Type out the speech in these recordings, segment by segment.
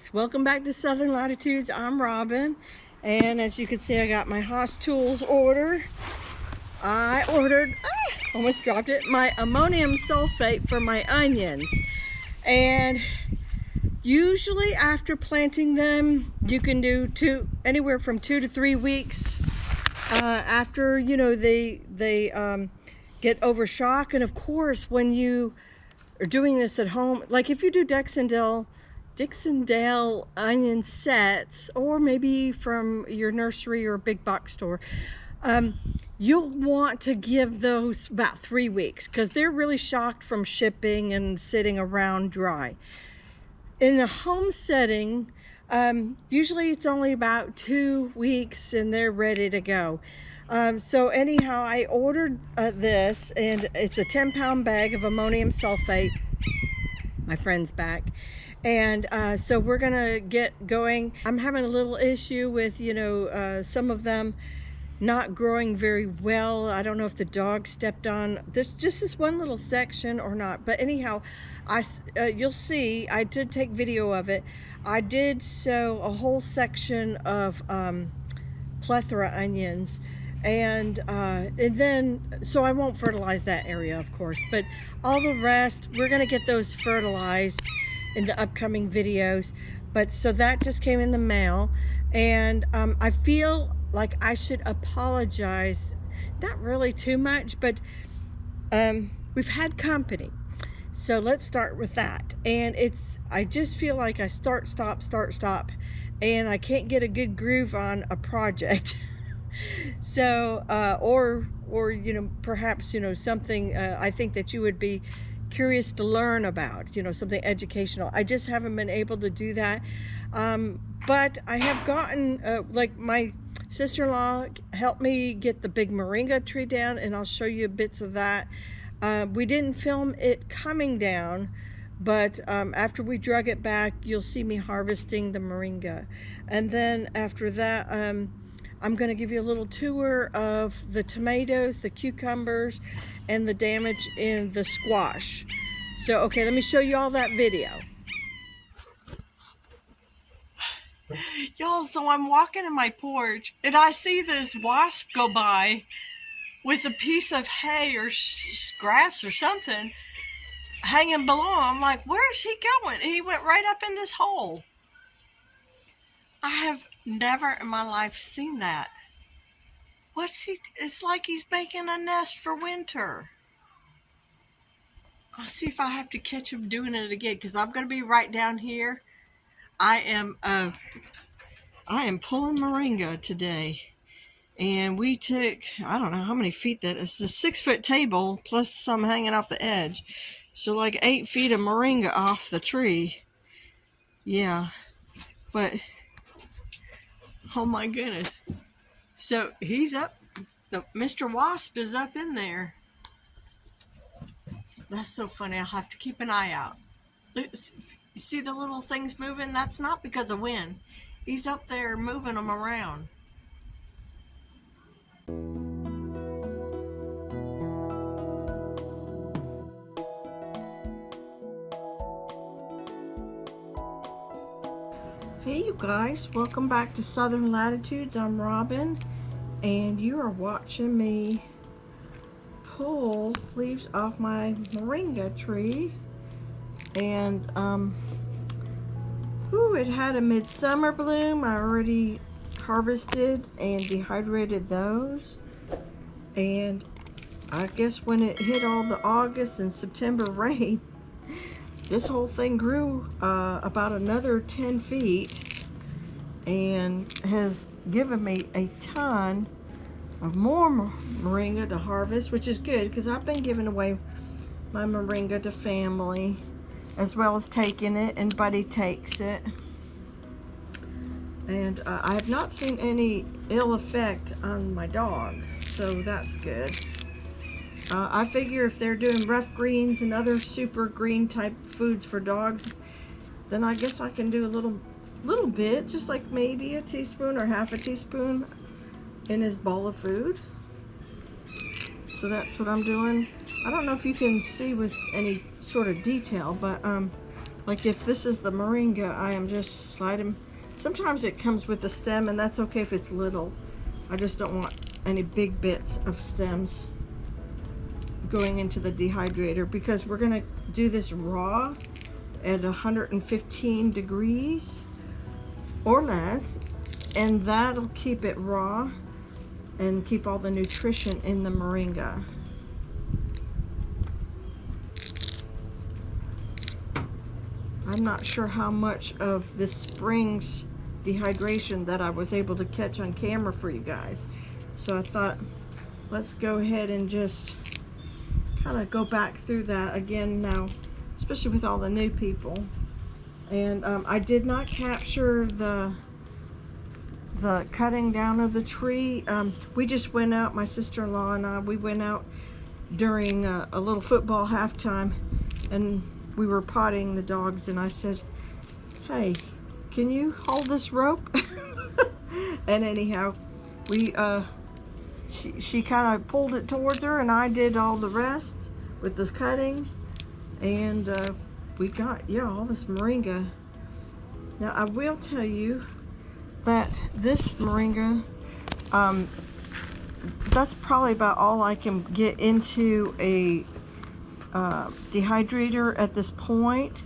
guys, welcome back to Southern Latitudes. I'm Robin, and as you can see, I got my Hodge Tools order. I ordered, almost dropped it, my ammonium sulfate for my onions. And usually after planting them, you can do anywhere from 2 to 3 weeks after, you know, they get over shock. And of course, when you are doing this at home, like if you do Dixondale onion sets, or maybe from your nursery or big box store, you'll want to give those about 3 weeks because they're really shocked from shipping and sitting around dry. In the home setting, usually it's only about 2 weeks and they're ready to go. So anyhow, I ordered this, and it's a 10-pound bag of ammonium sulfate. My friend's back. And so we're gonna get going. I'm having a little issue with, you know, some of them not growing very well. I don't know if the dog stepped on this one little section or not, but anyhow, you'll see I did take video of it. I did sow a whole section of plethora onions, and then so I won't fertilize that area, of course, but all the rest we're gonna get those fertilized in the upcoming videos. But so that just came in the mail, and I feel like I should apologize, not really too much, but we've had company, so let's start with that. And I just feel like I start stop, and I can't get a good groove on a project. So or you know, perhaps, you know, something I think that you would be curious to learn about, you know, something educational. I just haven't been able to do that, but I have gotten like my sister-in-law helped me get the big moringa tree down, and I'll show you bits of that. We didn't film it coming down, but after we drug it back, you'll see me harvesting the moringa. And then after that, I'm going to give you a little tour of the tomatoes, the cucumbers, and the damage in the squash. So, okay, let me show you all that video. Y'all, so I'm walking in my porch, and I see this wasp go by with a piece of hay or grass or something hanging below. I'm like, where's he going? And he went right up in this hole. I have never in my life seen that. It's like he's making a nest for winter. I'll see if I have to catch him doing it again, because I'm going to be right down here. I am pulling moringa today, and we took, I don't know how many feet that is. It's a 6-foot table plus some hanging off the edge, so like 8 feet of moringa off the tree. Yeah, but oh my goodness. So he's up, Mr. Wasp is up in there. That's so funny. I'll have to keep an eye out. You see the little things moving? That's not because of wind. He's up there moving them around. Hey you guys, welcome back to Southern Latitudes. I'm Robin, and you are watching me pull leaves off my moringa tree. And it had a midsummer bloom. I already harvested and dehydrated those, and I guess when it hit all the August and September rain, this whole thing grew about another 10 feet and has given me a ton of more moringa to harvest, which is good because I've been giving away my moringa to family, as well as taking it, and Buddy takes it. And I have not seen any ill effect on my dog, so that's good. I figure if they're doing rough greens and other super green type foods for dogs, then I guess I can do a little bit, just like maybe a teaspoon or half a teaspoon in his bowl of food. So that's what I'm doing. I don't know if you can see with any sort of detail, but Like if this is the moringa, I am just sliding. Sometimes it comes with the stem, and that's okay if it's little. I just don't want any big bits of stems going into the dehydrator, because we're gonna do this raw at 115 degrees or less, and that'll keep it raw and keep all the nutrition in the moringa. I'm not sure how much of this spring's dehydration that I was able to catch on camera for you guys. So I thought, let's go ahead and just kind of go back through that again now, especially with all the new people. And I did not capture the cutting down of the tree. We just went out, my sister-in-law and I, we went out during a little football halftime, and we were potting the dogs, and I said, hey, can you hold this rope? And anyhow, we she kind of pulled it towards her, and I did all the rest with the cutting, and we got, yeah, all this moringa. Now I will tell you that this moringa, that's probably about all I can get into a dehydrator at this point.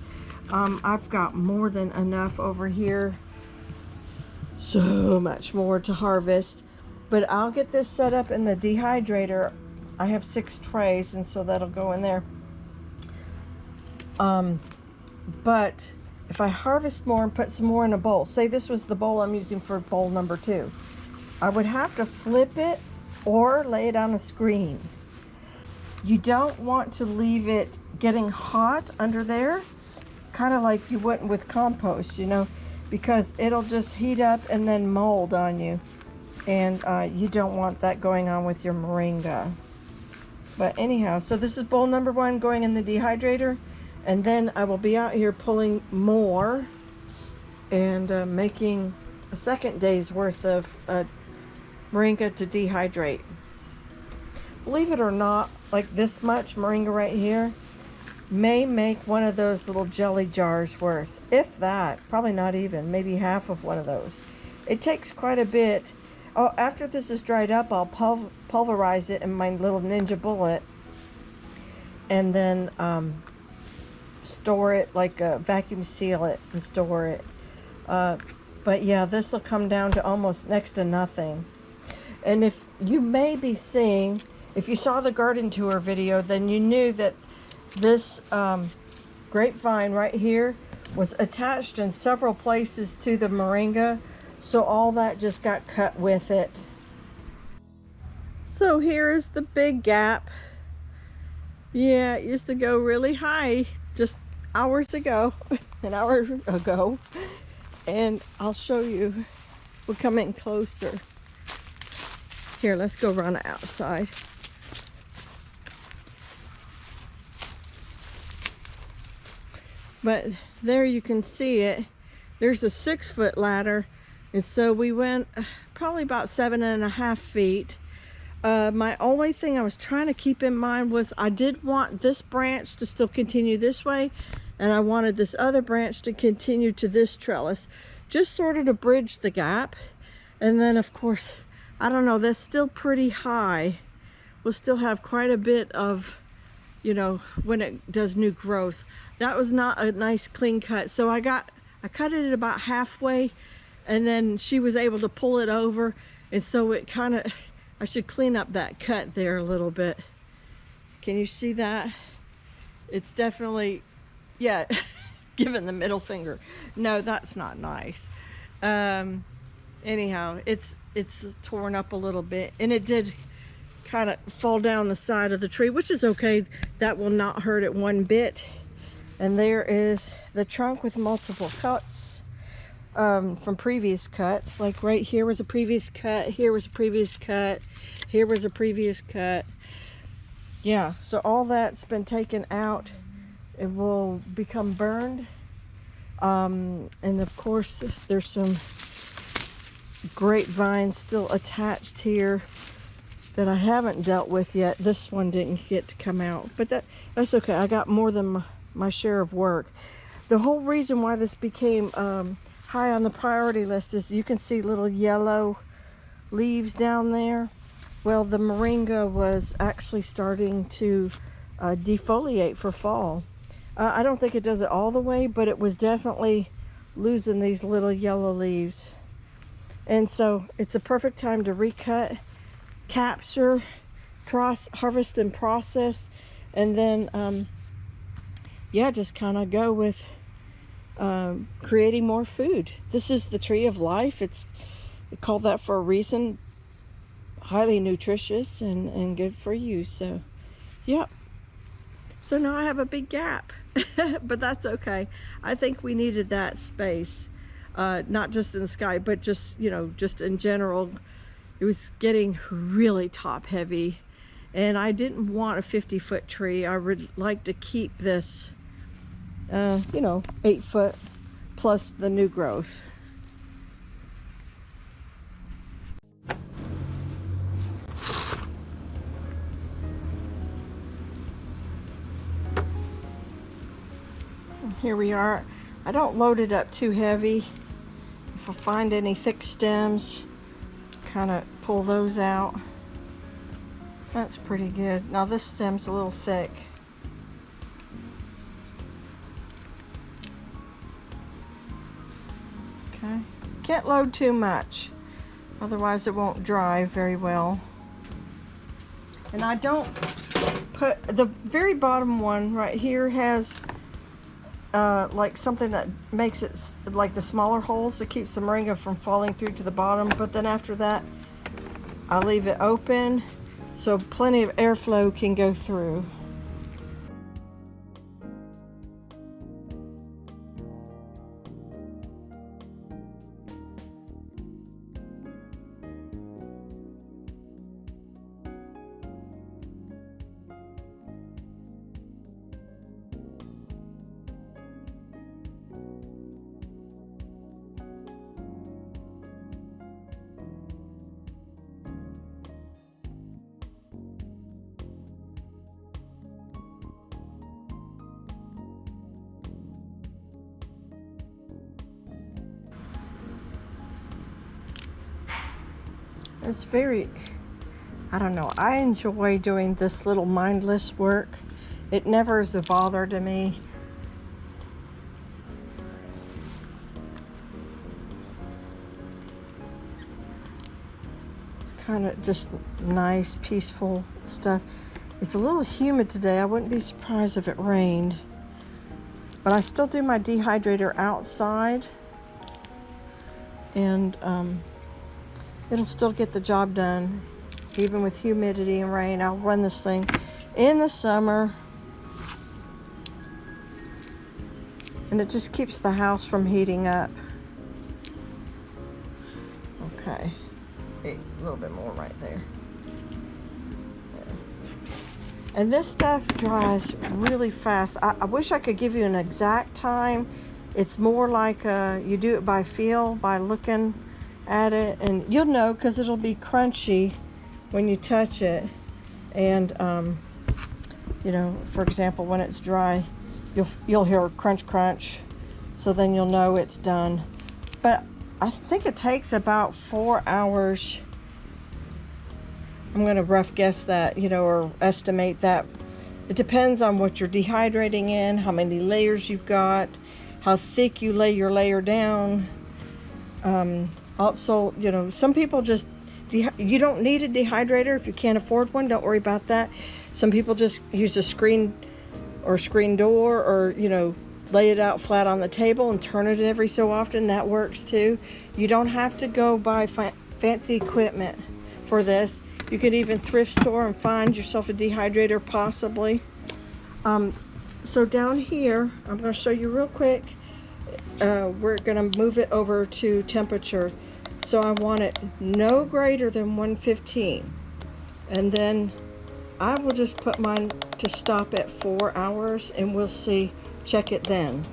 I've got more than enough over here, so much more to harvest, but I'll get this set up in the dehydrator. I have 6 trays, and so that'll go in there. But if I harvest more and put some more in a bowl, say this was the bowl I'm using for bowl number 2, I would have to flip it or lay it on a screen. You don't want to leave it getting hot under there, kind of like you wouldn't with compost, you know, because it'll just heat up and then mold on you, and you don't want that going on with your moringa. But anyhow, so this is bowl number 1 going in the dehydrator, and then I will be out here pulling more and making a second day's worth of moringa to dehydrate. Believe it or not, like this much moringa right here may make one of those little jelly jars worth, if that, probably not even, maybe half of one of those. It takes quite a bit. Oh, after this is dried up, I'll pulverize it in my little Ninja Bullet, and then store it, like vacuum seal it and store it. But yeah, this will come down to almost next to nothing. And if you may be seeing, if you saw the garden tour video, then you knew that this grapevine right here was attached in several places to the moringa, so all that just got cut with it. So here is the big gap. Yeah, it used to go really high just hours ago, an hour ago, and I'll show you. We'll come in closer. Here, let's go run outside. But there you can see it. There's a 6-foot ladder, and so we went probably about 7.5 feet. My only thing I was trying to keep in mind was I did want this branch to still continue this way, and I wanted this other branch to continue to this trellis, just sort of to bridge the gap. And then of course, I don't know, that's still pretty high. We'll still have quite a bit of, you know, when it does new growth. That was not a nice clean cut, so I cut it at about halfway, and then she was able to pull it over, and so it kind of, I should clean up that cut there a little bit. Can you see that? It's definitely, yeah, giving the middle finger. No, that's not nice. Anyhow, it's torn up a little bit, and it did kind of fall down the side of the tree, which is okay. That will not hurt it one bit. And there is the trunk with multiple cuts from previous cuts. Like right here was a previous cut, here was a previous cut, here was a previous cut. Yeah, so all that's been taken out. It will become burned. And of course, there's some grapevines still attached here that I haven't dealt with yet. This one didn't get to come out, but that's okay. I got more than my share of work. the whole reason why this became high on the priority list is you can see little yellow leaves down there. Well, the moringa was actually starting to defoliate for fall. I don't think it does it all the way, but it was definitely losing these little yellow leaves. And so it's a perfect time to recut, capture, harvest and process, and then yeah, just kind of go with creating more food. This is the tree of life. It's called that for a reason. Highly nutritious and good for you. So yep. So now I have a big gap, but that's okay. I think we needed that space, not just in the sky, but just, you know, just in general. It was getting really top heavy, and I didn't want a 50-foot tree. I would like to keep this, you know, 8 foot plus the new growth. Here we are. I don't load it up too heavy. If I find any thick stems, kind of pull those out. That's pretty good. Now this stem's a little thick. Okay. Can't load too much, otherwise it won't dry very well. And I don't put, the very bottom one right here has like something that makes it like the smaller holes that keeps the moringa from falling through to the bottom, but then after that I leave it open so plenty of airflow can go through. It's very, I don't know, I enjoy doing this little mindless work. It never is a bother to me. It's kind of just nice, peaceful stuff. It's a little humid today. I wouldn't be surprised if it rained. But I still do my dehydrator outside. And it'll still get the job done, even with humidity and rain. I'll run this thing in the summer, and it just keeps the house from heating up. Okay, a little bit more right there. And this stuff dries really fast. I wish I could give you an exact time. It's more like you do it by feel, by looking at it, and you'll know because it'll be crunchy when you touch it. And you know, for example, when it's dry, you'll hear a crunch crunch, so then you'll know it's done. But I think it takes about 4 hours. I'm gonna rough guess that, you know, or estimate that. It depends on what you're dehydrating in, how many layers you've got, how thick you lay your layer down. Also, you know, some people just, you don't need a dehydrator if you can't afford one. Don't worry about that. Some people just use a screen or screen door, or, you know, lay it out flat on the table and turn it every so often. That works too. You don't have to go buy fancy equipment for this. You could even thrift store and find yourself a dehydrator possibly. So down here, I'm going to show you real quick. We're going to move it over to temperature. So I want it no greater than 115. And then I will just put mine to stop at 4 hours, and we'll see, check it then.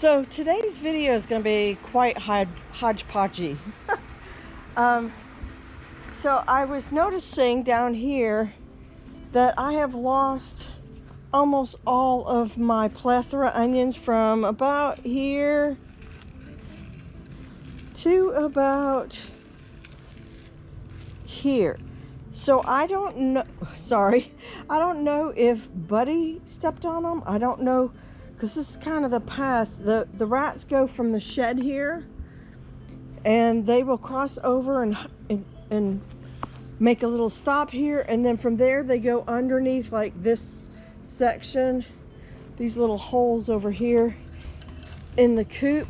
So today's video is going to be quite hodgepodgey. So I was noticing down here that I have lost almost all of my plethora onions from about here to about here. So I don't know, sorry, I don't know if Buddy stepped on them. I don't know, because this is kind of the path. The rats go from the shed here and they will cross over and make a little stop here, and then from there they go underneath like this section, these little holes over here in the coop.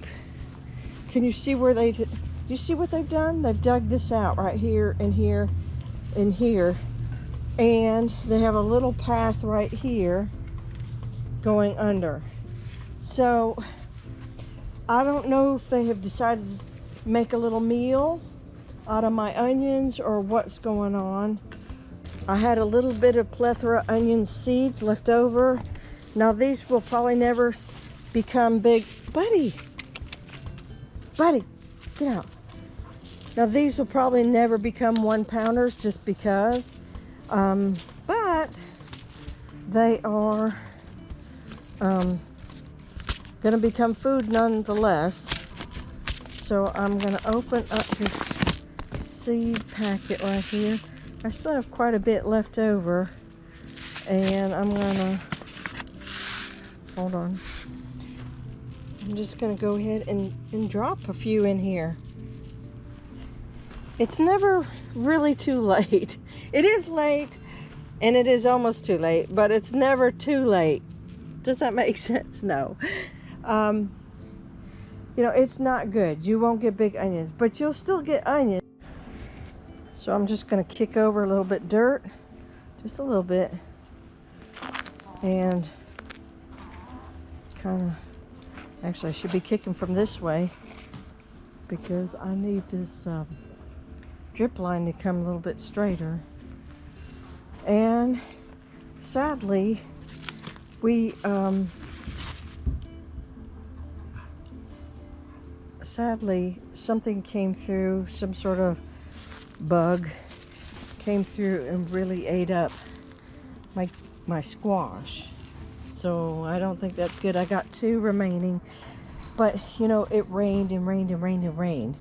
Can you see where do you see what they've done? They've dug this out right here and here and here, and they have a little path right here going under. So I don't know if they have decided to make a little meal out of my onions or what's going on. I had a little bit of plethora onion seeds left over. Now these will probably never become big. Buddy, get out. Now these will probably never become 1-pounders just because, but they are going to become food nonetheless. So I'm going to open up this seed packet right here. I still have quite a bit left over, and I'm gonna hold on. I'm just gonna go ahead and drop a few in here. It's never really too late. It is late and it is almost too late, but it's never too late. Does that make sense? No. You know, it's not good. You won't get big onions, but you'll still get onions. So I'm just going to kick over a little bit dirt, just a little bit, and kind of, actually I should be kicking from this way because I need this drip line to come a little bit straighter. And sadly, something came through, some sort of bug came through and really ate up my squash. So I don't think that's good. I got 2 remaining, but you know, it rained and rained and rained and rained.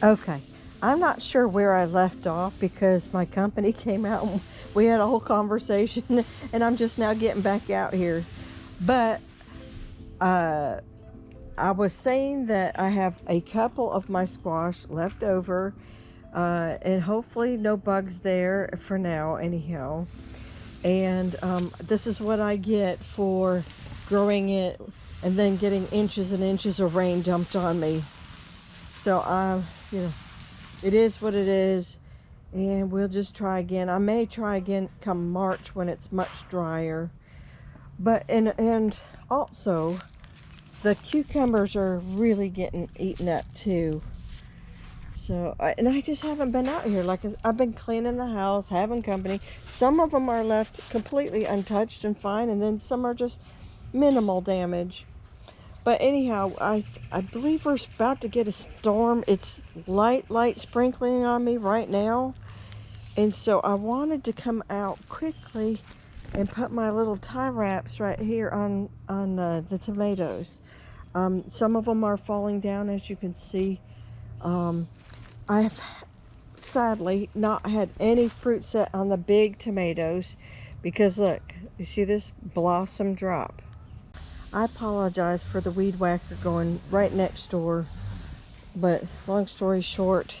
Okay, I'm not sure where I left off because my company came out and we had a whole conversation and I'm just now getting back out here. But I was saying that I have a couple of my squash left over, and hopefully no bugs there for now anyhow. And this is what I get for growing it and then getting inches and inches of rain dumped on me. So you know, it is what it is, and we'll just try again. I may try again come March when it's much drier. But and also the cucumbers are really getting eaten up too. So, and I just haven't been out here. Like, I've been cleaning the house, having company. Some of them are left completely untouched and fine, and then some are just minimal damage. But anyhow, I believe we're about to get a storm. It's light sprinkling on me right now. And so I wanted to come out quickly and put my little tie wraps right here on the tomatoes. Some of them are falling down, as you can see. I have sadly not had any fruit set on the big tomatoes because look, you see this blossom drop. I apologize for the weed whacker going right next door, but long story short,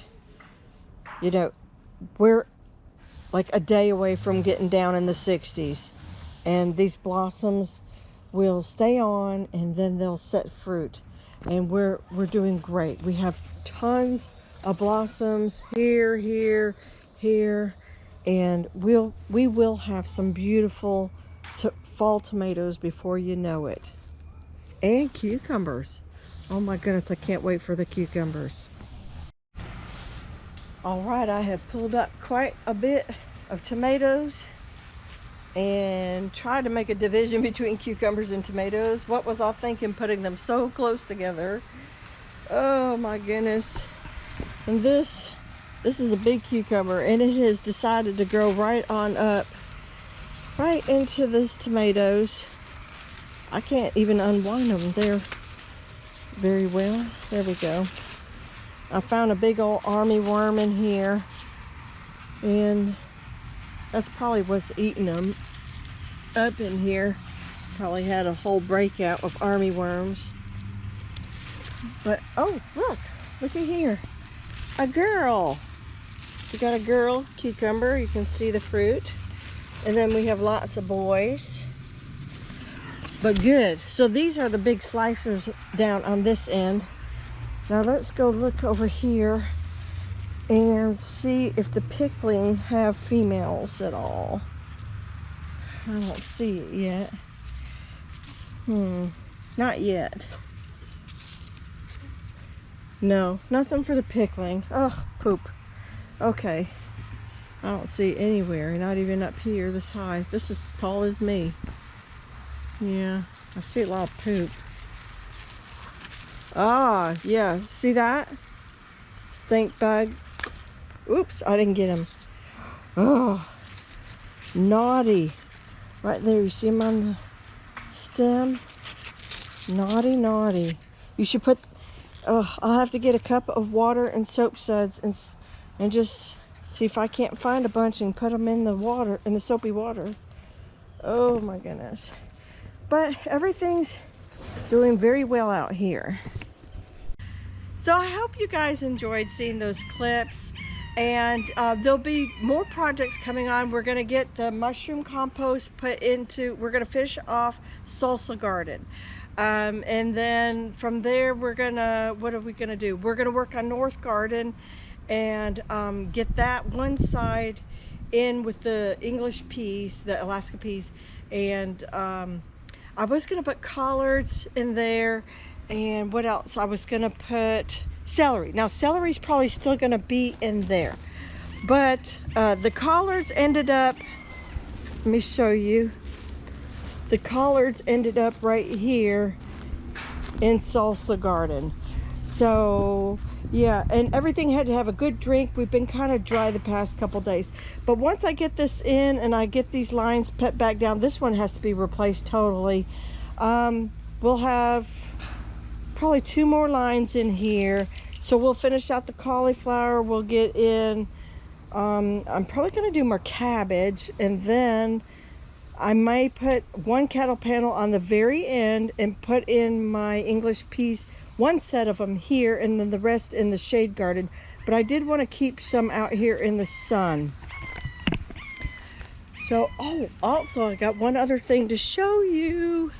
you know, we're like a day away from getting down in the 60s, and these blossoms will stay on and then they'll set fruit, and we're doing great. We have tons of blossoms here, and we will have some beautiful fall tomatoes before you know it. And cucumbers. Oh my goodness, I can't wait for the cucumbers. All right, I have pulled up quite a bit of tomatoes, and try to make a division between cucumbers and tomatoes. What was I thinking putting them so close together? Oh my goodness. And this is a big cucumber, and it has decided to grow right on up right into this tomatoes. I can't even unwind them there very well. There we go. I found a big old army worm in here, and that's probably what's eating them up in here. Probably had a whole breakout of army worms. But oh, look at here, a girl. We got a girl cucumber. You can see the fruit, and then we have lots of boys. But good. So these are the big slicers down on this end. Now let's go look over here and see if the pickling have females at all. I don't see it yet. Not yet. No, nothing for the pickling. Ugh, poop. Okay. I don't see it anywhere, not even up here this high. This is as tall as me. Yeah, I see a lot of poop. Ah, yeah, see that? Stink bug. Oops, I didn't get him. Oh, naughty. Right there, you see him on the stem? Naughty, naughty. You should put, oh, I'll have to get a cup of water and soap suds and just see if I can't find a bunch and put them in the water, in the soapy water. Oh my goodness. But everything's doing very well out here. So I hope you guys enjoyed seeing those clips, and there'll be more projects coming on. We're gonna get the mushroom compost put into, we're gonna finish off salsa garden. And then from there, we're gonna, what are we gonna do? We're gonna work on north garden and get that one side in with the English peas, the Alaska peas, and I was gonna put collards in there, and what else? I was gonna put celery. Now celery's probably still gonna be in there, but the collards ended up, let me show you. The collards ended up right here in salsa garden. So yeah, and everything had to have a good drink. We've been kind of dry the past couple days, but once I get this in and I get these lines put back down, this one has to be replaced totally. We'll have probably 2 more lines in here, so we'll finish out the cauliflower. We'll get in, I'm probably going to do more cabbage, and then I may put 1 cattle panel on the very end and put in my English peas, 1 set of them here, and then the rest in the shade garden. But I did want to keep some out here in the sun. So, oh, also I got one other thing to show you.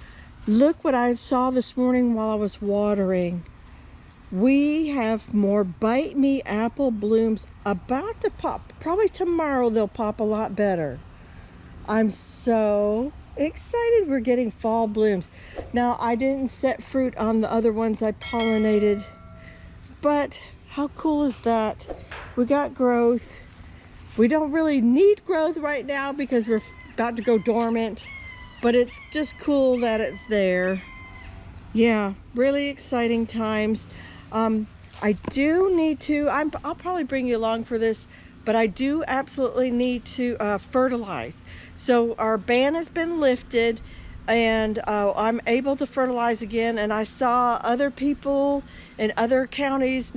Look what I saw this morning while I was watering. We have more bite me apple blooms about to pop. Probably tomorrow they'll pop a lot better. I'm so excited we're getting fall blooms. Now I didn't set fruit on the other ones I pollinated, but how cool is that? We got growth. We don't really need growth right now because we're about to go dormant, but it's just cool that it's there. Yeah, really exciting times. I do need to, I'll probably bring you along for this, but I do absolutely need to fertilize. So our ban has been lifted, and I'm able to fertilize again, and I saw other people in other counties,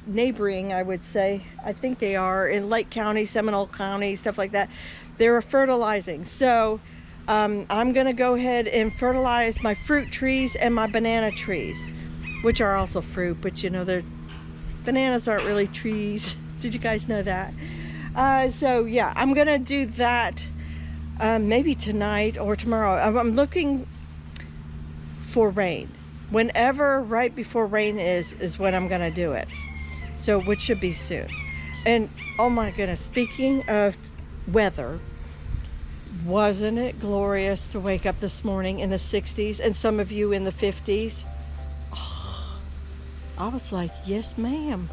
neighboring, I would say, I think they are, in Lake County, Seminole County, stuff like that, they were fertilizing. So I'm gonna go ahead and fertilize my fruit trees and my banana trees, which are also fruit, but you know, bananas aren't really trees. Did you guys know that? So yeah, I'm gonna do that maybe tonight or tomorrow. I'm looking for rain. Whenever right before rain is when I'm gonna do it. So, which should be soon. And oh my goodness, speaking of weather, wasn't it glorious to wake up this morning in the 60s and some of you in the 50s? Oh, I was like, yes ma'am.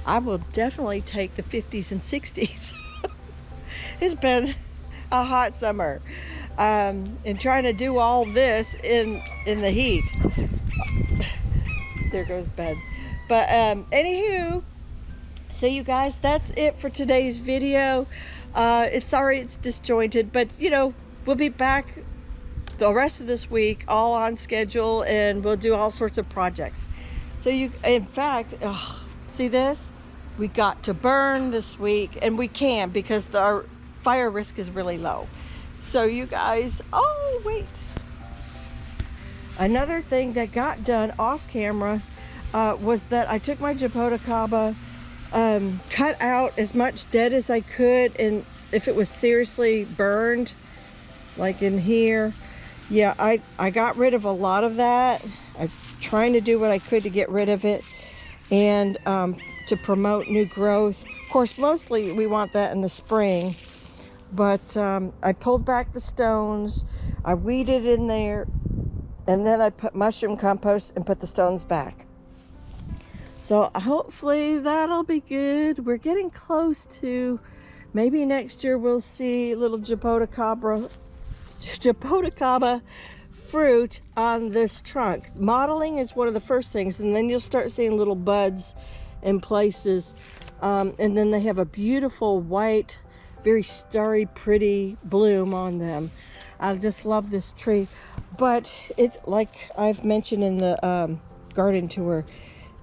I will definitely take the 50s and 60s. It's been a hot summer, and trying to do all this in the heat. There goes Ben. But anywho, so you guys, that's it for today's video. Sorry it's disjointed, but you know, we'll be back the rest of this week all on schedule, and we'll do all sorts of projects. So you, in fact, see this? We got to burn this week, and we can because our fire risk is really low. So you guys, oh wait. Another thing that got done off camera was that I took my Jaboticaba, cut out as much dead as I could, and if it was seriously burned, like in here, yeah, I got rid of a lot of that. I'm trying to do what I could to get rid of it, and to promote new growth. Of course, mostly we want that in the spring, but I pulled back the stones, I weeded in there, and then I put mushroom compost and put the stones back. So hopefully that'll be good. We're getting close to, maybe next year we'll see little Jaboticaba fruit on this trunk. Modeling is one of the first things, and then you'll start seeing little buds in places, and then they have a beautiful white, very starry, pretty bloom on them. I just love this tree, but it's like I've mentioned in the garden tour,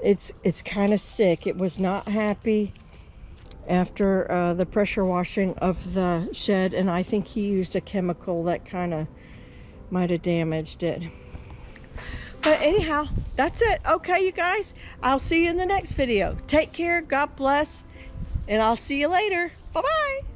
it's kind of sick. It was not happy after the pressure washing of the shed, and I think he used a chemical that kind of might have damaged it. But anyhow, that's it. Okay, you guys, I'll see you in the next video. Take care, God bless, and I'll see you later. Bye-bye.